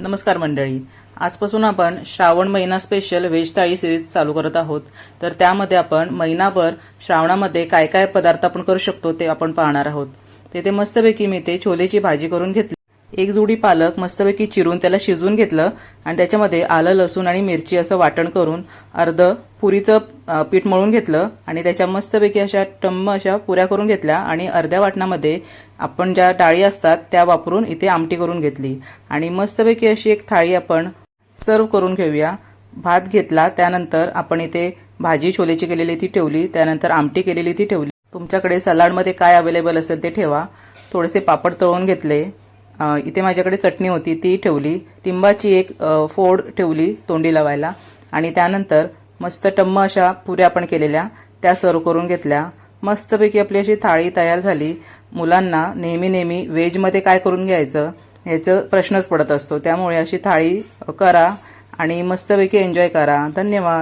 नमस्कार मंडळी, आजपासून आपण श्रावण महिना स्पेशल व्हेज थाळी सिरीज चालू करत आहोत। तर त्यामध्ये आपण महिनाभर श्रावणामध्ये काय काय पदार्थ आपण करू शकतो ते आपण पाहणार आहोत। तेथे मस्तपैकी मी ते छोलेची भाजी करून घेतली। एक जोडी पालक मस्तपैकी चिरून त्याला शिजवून घेतलं आणि त्याच्यामध्ये आलं लसूण आणि मिरची असं वाटण करून अर्ध पुरीचं पीठ मळून घेतलं आणि त्याच्या मस्तपैकी अशा टम्म अशा पुऱ्या करून घेतल्या आणि अर्ध्या वाटणामध्ये आपण ज्या डाळी असतात त्या वापरून इथे आमटी करून घेतली आणि मस्तपैकी अशी एक थाळी आपण सर्व करून घेऊया। भात घेतला, त्यानंतर आपण इथे भाजी छोलेची केलेली ती ठेवली, त्यानंतर आमटी केलेली ती ठेवली। तुमच्याकडे सलाडमध्ये काय अवेलेबल असेल ते ठेवा। थोडेसे पापड तळून घेतले, इथे माझ्याकडे चटणी होती ती ठेवली, लिंबाची एक फोड ठेवली तोंडी लावायला आणि त्यानंतर मस्त टम्म अशा पुऱ्या आपण केलेल्या त्या सर्व करून घेतल्या। मस्तपैकी आपली अशी थाळी तयार झाली। मुलांना नेहमी व्हेजमध्ये काय करून घ्यायचं याचा प्रश्नच पडत असतो, त्यामुळे अशी थाळी करा आणि मस्तपैकी एन्जॉय करा। धन्यवाद।